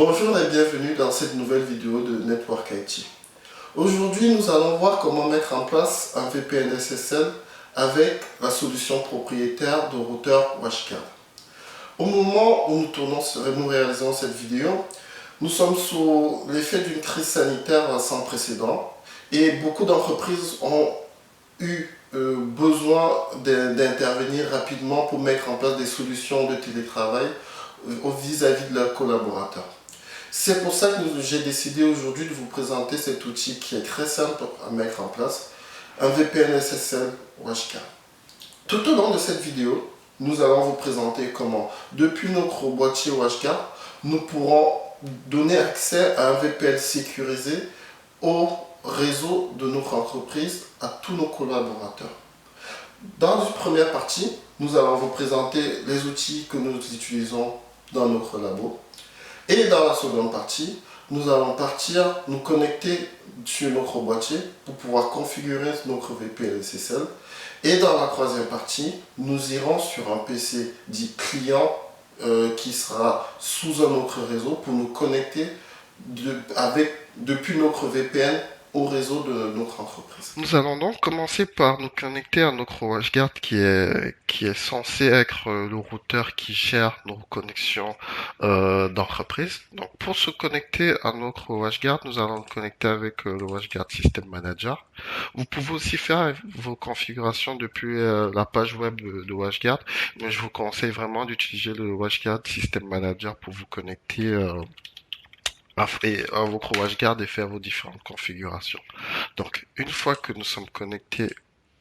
Bonjour et bienvenue dans cette nouvelle vidéo de Network IT. Aujourd'hui, nous allons voir comment mettre en place un VPN SSL avec la solution propriétaire de routeur WatchGuard. Au moment où nous réalisons cette vidéo, nous sommes sous l'effet d'une crise sanitaire sans précédent et beaucoup d'entreprises ont eu besoin d'intervenir rapidement pour mettre en place des solutions de télétravail vis-à-vis de leurs collaborateurs. C'est pour ça que j'ai décidé aujourd'hui de vous présenter cet outil qui est très simple à mettre en place, un VPN SSL WatchGuard. Tout au long de cette vidéo, nous allons vous présenter comment, depuis notre boîtier WatchGuard, nous pourrons donner accès à un VPN sécurisé au réseau de notre entreprise, à tous nos collaborateurs. Dans une première partie, nous allons vous présenter les outils que nous utilisons dans notre labo. Et dans la seconde partie, nous allons nous connecter sur notre boîtier pour pouvoir configurer notre VPN SSL. Et dans la troisième partie, nous irons sur un PC dit client qui sera sous un autre réseau pour nous connecter depuis notre VPN au réseau de notre entreprise. Nous allons donc commencer par nous connecter à notre WatchGuard qui est censé être le routeur qui gère nos connexions d'entreprise. Donc pour se connecter à notre WatchGuard, nous allons nous connecter avec le WatchGuard System Manager. Vous pouvez aussi faire vos configurations depuis la page web de WatchGuard, mais je vous conseille vraiment d'utiliser le WatchGuard System Manager pour vous connecter à votre WatchGuard et faire vos différentes configurations. Donc, une fois que nous sommes connectés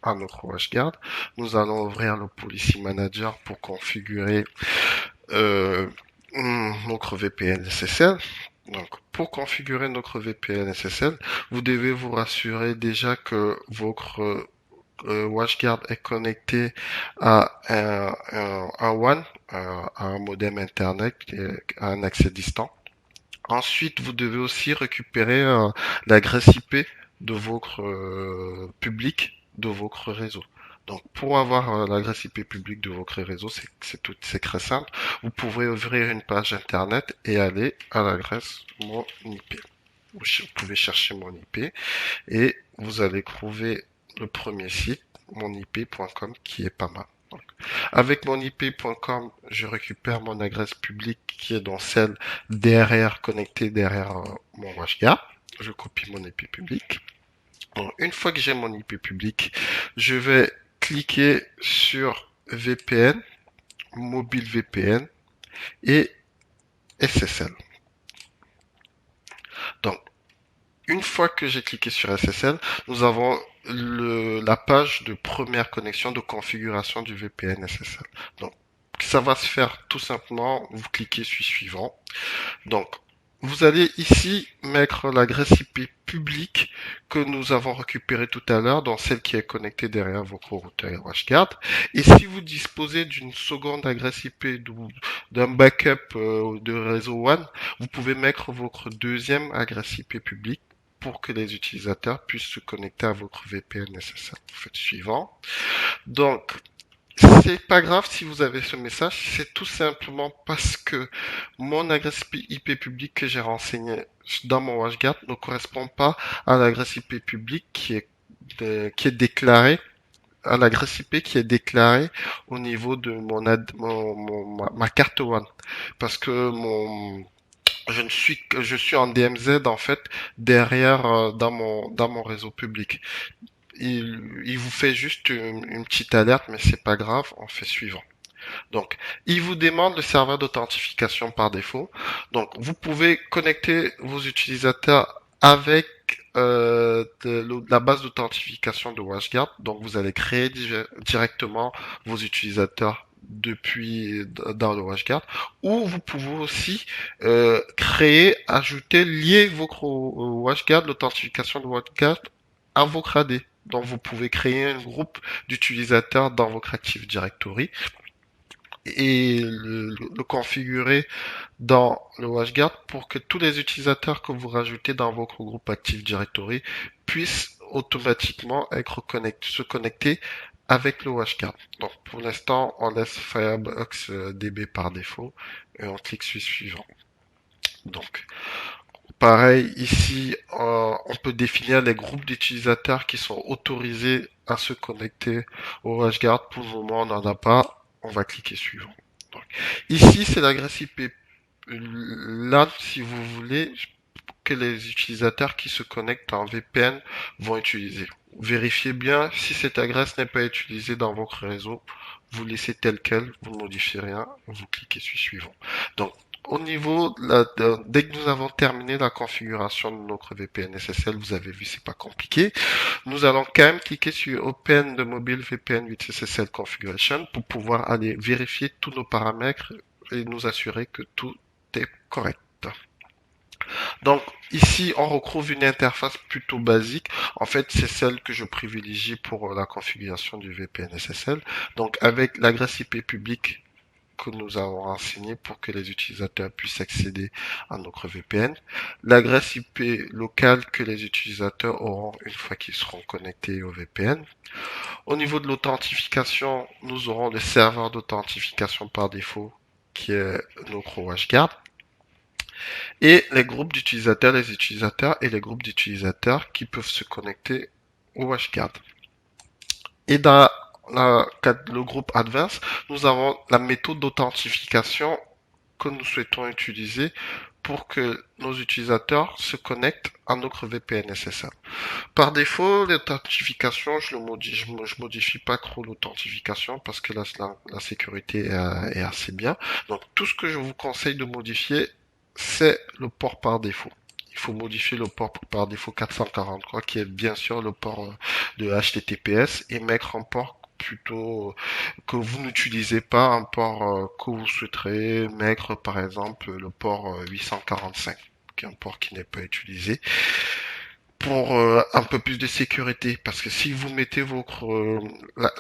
à notre WatchGuard, nous allons ouvrir le Policy Manager pour configurer notre VPN SSL. Donc, pour configurer notre VPN SSL, vous devez vous rassurer déjà que votre WatchGuard est connecté à un WAN, à un modem Internet, à un accès distant. Ensuite, vous devez aussi récupérer l'adresse IP de votre public de votre réseau. Donc, pour avoir l'adresse IP publique de votre réseau, c'est très simple. Vous pouvez ouvrir une page internet et aller à l'adresse mon IP. Vous pouvez chercher mon IP et vous allez trouver le premier site, monip.com, qui est pas mal. Donc, avec monip.com, je récupère mon adresse publique qui est dans celle derrière, connectée derrière mon WatchGuard. Je copie mon IP public. Donc, une fois que j'ai mon IP public, je vais cliquer sur VPN, mobile VPN et SSL. Donc, une fois que j'ai cliqué sur SSL, nous avons la page de première connexion de configuration du VPN SSL. Donc, ça va se faire tout simplement, vous cliquez sur suivant. Donc, vous allez ici mettre l'adresse IP publique que nous avons récupérée tout à l'heure, dans celle qui est connectée derrière votre routeur WatchGuard. Et si vous disposez d'une seconde adresse IP d'un backup de réseau WAN, vous pouvez mettre votre deuxième adresse IP publique pour que les utilisateurs puissent se connecter à votre VPN SSL. Vous faites suivant. Donc, c'est pas grave si vous avez ce message, c'est tout simplement parce que mon adresse IP publique que j'ai renseignée dans mon WatchGuard ne correspond pas à l'adresse IP publique qui est déclarée, à l'adresse IP qui est déclarée au niveau de ma carte WAN. Parce que je suis en DMZ en fait derrière dans mon réseau public. Il vous fait juste une petite alerte, mais c'est pas grave, on fait suivant. Donc, il vous demande le serveur d'authentification par défaut. Donc, vous pouvez connecter vos utilisateurs avec la base d'authentification de WatchGuard. Donc, vous allez créer directement vos utilisateurs dans le WatchGuard, ou vous pouvez aussi lier votre WatchGuard, l'authentification de WatchGuard à votre AD. Donc, vous pouvez créer un groupe d'utilisateurs dans votre Active Directory et le configurer dans le WatchGuard pour que tous les utilisateurs que vous rajoutez dans votre groupe Active Directory puissent automatiquement se connecter avec le WatchGuard. Donc pour l'instant, on laisse Firebox DB par défaut et on clique sur suivant. Donc, pareil, ici, on peut définir les groupes d'utilisateurs qui sont autorisés à se connecter au WatchGuard. Pour le moment, on n'en a pas. On va cliquer suivant. Donc, ici, c'est l'adresse IP. Là, si vous voulez, que les utilisateurs qui se connectent en VPN vont utiliser. Vérifiez bien si cette adresse n'est pas utilisée dans votre réseau. Vous laissez tel quel, vous ne modifiez rien, vous cliquez sur suivant. Donc, au niveau, dès que nous avons terminé la configuration de notre VPN SSL, vous avez vu, c'est pas compliqué. Nous allons quand même cliquer sur Open the Mobile VPN with SSL Configuration pour pouvoir aller vérifier tous nos paramètres et nous assurer que tout est correct. Donc ici, on retrouve une interface plutôt basique. En fait, c'est celle que je privilégie pour la configuration du VPN SSL. Donc avec l'adresse IP publique que nous avons renseigné pour que les utilisateurs puissent accéder à notre VPN, l'adresse IP locale que les utilisateurs auront une fois qu'ils seront connectés au VPN. Au niveau de l'authentification, nous aurons le serveur d'authentification par défaut qui est notre WatchGuard et les groupes d'utilisateurs, les utilisateurs et les groupes d'utilisateurs qui peuvent se connecter au WatchGuard. Et dans le groupe Advanced, nous avons la méthode d'authentification que nous souhaitons utiliser pour que nos utilisateurs se connectent à notre VPN SSL. Par défaut, l'authentification, je modifie pas trop l'authentification parce que la sécurité est assez bien. Donc tout ce que je vous conseille de modifier, c'est le port par défaut. Il faut modifier le port par défaut 443 qui est bien sûr le port de HTTPS et mettre un port plutôt que vous n'utilisez pas, un port que vous souhaiterez mettre, par exemple le port 845 qui est un port qui n'est pas utilisé pour un peu plus de sécurité, parce que si vous mettez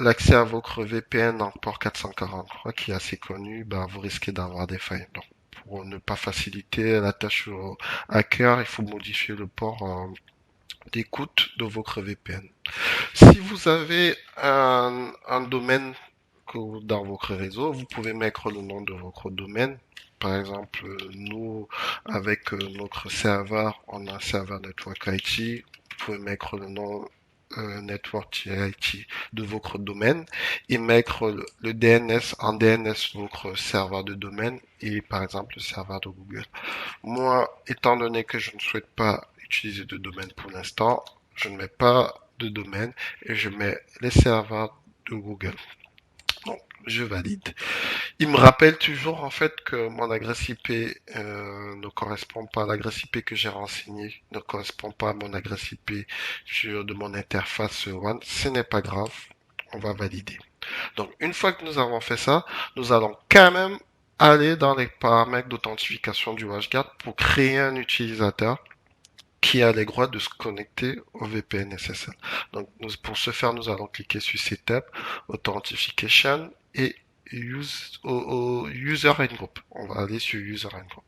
l'accès à votre VPN en port 443 qui est assez connu, ben vous risquez d'avoir des failles. Donc pour ne pas faciliter la tâche au hacker, il faut modifier le port d'écoute de votre VPN. Si vous avez un domaine dans votre réseau, vous pouvez mettre le nom de votre domaine. Par exemple, nous, avec notre serveur, on a un serveur Network IT. Vous pouvez mettre le nom Network IT de votre domaine et mettre le DNS en DNS de votre serveur de domaine et par exemple le serveur de Google. Moi, étant donné que je ne souhaite pas utiliser de domaine pour l'instant, je ne mets pas de domaine et je mets les serveurs de Google. Donc, je valide. Il me rappelle toujours en fait que mon adresse IP ne correspond pas à l'adresse IP que j'ai renseignée, ne correspond pas à mon adresse IP de mon interface WAN. Ce n'est pas grave, on va valider. Donc une fois que nous avons fait ça, nous allons quand même aller dans les paramètres d'authentification du WatchGuard pour créer un utilisateur qui a les droits de se connecter au VPN SSL. Donc pour ce faire, nous allons cliquer sur Setup, Authentification et User and Group. On va aller sur User and Group.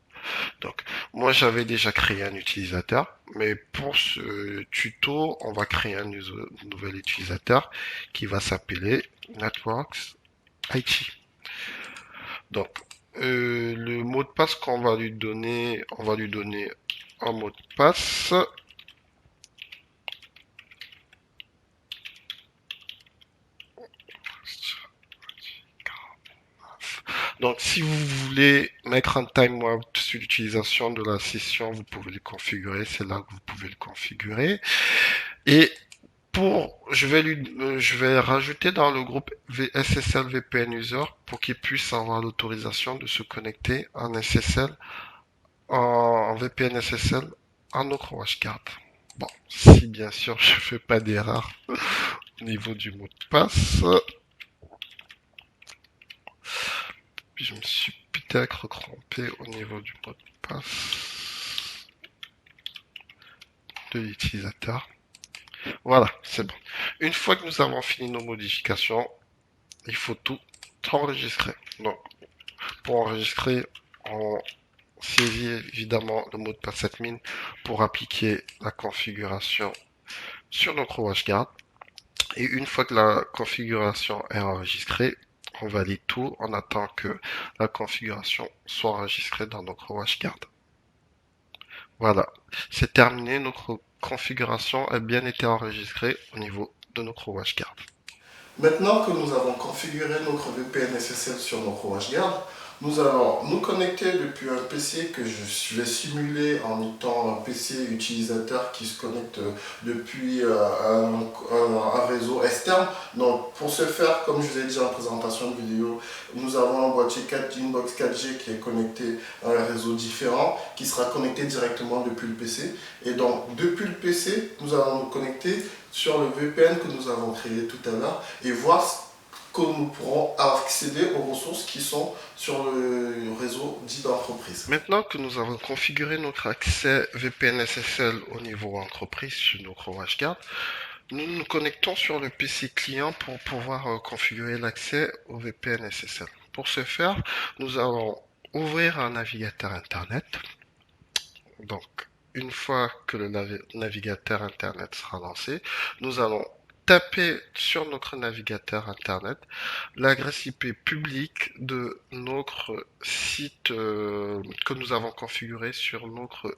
Donc, moi j'avais déjà créé un utilisateur, mais pour ce tuto, on va créer un nouvel utilisateur qui va s'appeler Networks IT. Donc, le mot de passe qu'on va lui donner, on va lui donner un mot de passe. Donc, si vous voulez mettre un time out sur l'utilisation de la session, vous pouvez le configurer. C'est là que vous pouvez le configurer. Et je vais rajouter dans le groupe SSL VPN User pour qu'il puisse avoir l'autorisation de se connecter en SSL, en VPN SSL, en notre WatchGuard. Bon, si bien sûr je fais pas d'erreur au niveau du mot de passe. Puis je me suis peut-être trompé au niveau du mot de passe de l'utilisateur. Voilà, c'est bon. Une fois que nous avons fini nos modifications, il faut tout enregistrer. Donc, pour enregistrer, on saisit évidemment le mot de passe admin pour appliquer la configuration sur notre WatchGuard. Et une fois que la configuration est enregistrée, on valide tout. On attend que la configuration soit enregistrée dans notre WatchGuard. Voilà, c'est terminé, notre configuration a bien été enregistrée au niveau de notre WatchGuard. Maintenant que nous avons configuré notre VPN SSL sur notre WatchGuard, nous allons nous connecter depuis un PC que je vais simuler en étant un PC utilisateur qui se connecte depuis un réseau externe. Donc pour ce faire, comme je vous ai dit en présentation de vidéo, nous avons un boîtier 4, une box 4G qui est connecté à un réseau différent qui sera connecté directement depuis le PC. Et donc depuis le PC, nous allons nous connecter sur le VPN que nous avons créé tout à l'heure et voir que nous pourrons accéder aux ressources qui sont sur le réseau dit d'entreprise. Maintenant que nous avons configuré notre accès VPN SSL au niveau entreprise sur notre WatchGuard, nous nous connectons sur le PC client pour pouvoir configurer l'accès au VPN SSL. Pour ce faire, nous allons ouvrir un navigateur Internet. Donc, une fois que le navigateur Internet sera lancé, nous allons taper sur notre navigateur Internet l'adresse IP publique de notre site que nous avons configuré sur notre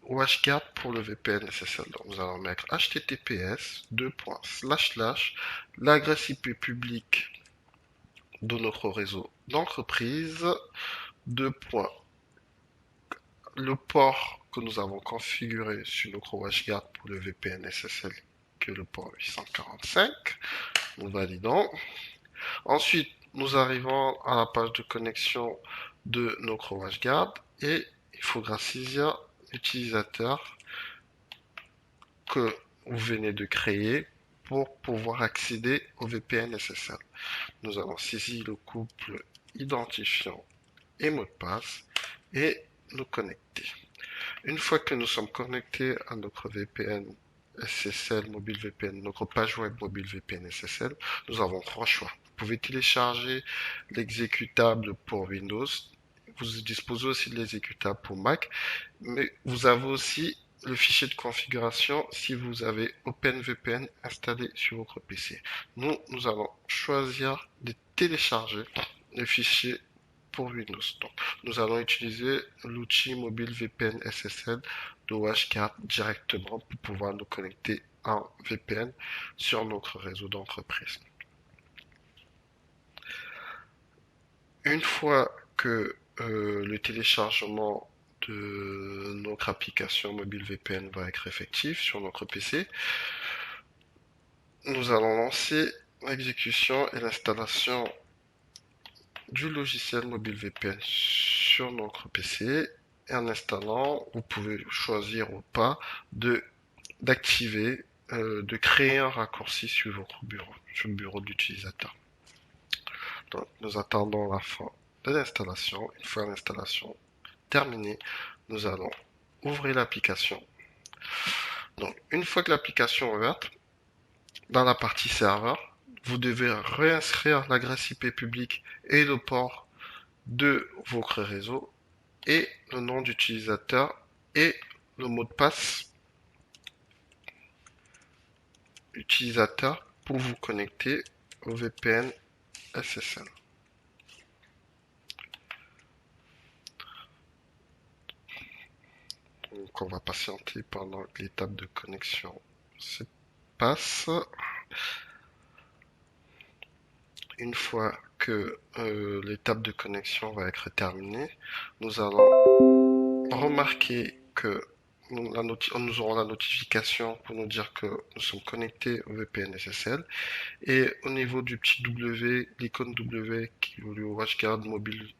WatchGuard pour le VPN SSL. Donc, nous allons mettre https l'adresse IP publique de notre réseau d'entreprise, le port que nous avons configuré sur notre WatchGuard pour le VPN SSL, que est le port 845. Nous validons. Ensuite, nous arrivons à la page de connexion de notre WatchGuard et il faudra saisir l'utilisateur que vous venez de créer pour pouvoir accéder au VPN SSL. Nous allons saisir le couple identifiant et mot de passe et nous connecter. Une fois que nous sommes connectés à notre VPN SSL Mobile VPN, notre page web Mobile VPN SSL, nous avons trois choix. Vous pouvez télécharger l'exécutable pour Windows, vous disposez aussi de l'exécutable pour Mac, mais vous avez aussi le fichier de configuration si vous avez OpenVPN installé sur votre PC. Nous allons choisir de télécharger le fichier pour Windows. Donc, nous allons utiliser l'outil mobile VPN SSL de WatchGuard directement pour pouvoir nous connecter en VPN sur notre réseau d'entreprise. Une fois que le téléchargement de notre application mobile VPN va être effectif sur notre PC, nous allons lancer l'exécution et l'installation du logiciel mobile VPN sur notre PC. Et en installant, vous pouvez choisir ou pas d'activer, de créer un raccourci sur votre bureau, sur le bureau de l'utilisateur. Donc, nous attendons la fin de l'installation. Une fois l'installation terminée, nous allons ouvrir l'application. Donc, une fois que l'application est ouverte, dans la partie serveur, vous devez réinscrire l'adresse IP publique et le port de votre réseau et le nom d'utilisateur et le mot de passe utilisateur pour vous connecter au VPN SSL. Donc on va patienter pendant que l'étape de connexion se passe. Une fois que l'étape de connexion va être terminée, nous allons remarquer que nous aurons la notification pour nous dire que nous sommes connectés au VPN SSL. Et au niveau du petit W, l'icône W qui est au WatchGuard Mobile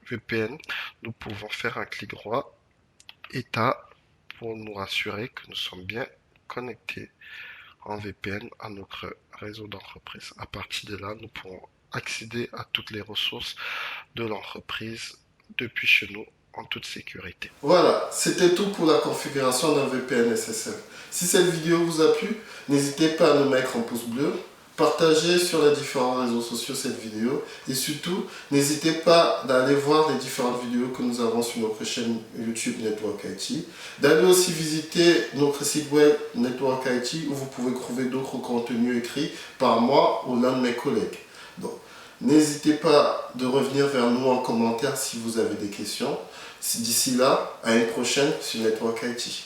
VPN, nous pouvons faire un clic droit, état, pour nous rassurer que nous sommes bien connectés en VPN à notre réseau d'entreprise. À partir de là, nous pourrons accéder à toutes les ressources de l'entreprise depuis chez nous en toute sécurité. Voilà, c'était tout pour la configuration d'un VPN SSL. Si cette vidéo vous a plu, n'hésitez pas à nous mettre un pouce bleu, partagez sur les différents réseaux sociaux cette vidéo et surtout, n'hésitez pas d'aller voir les différentes vidéos que nous avons sur notre chaîne YouTube Network IT, d'aller aussi visiter notre site web Network IT où vous pouvez trouver d'autres contenus écrits par moi ou l'un de mes collègues. Donc, n'hésitez pas de revenir vers nous en commentaire si vous avez des questions. D'ici là, à une prochaine sur Network IT.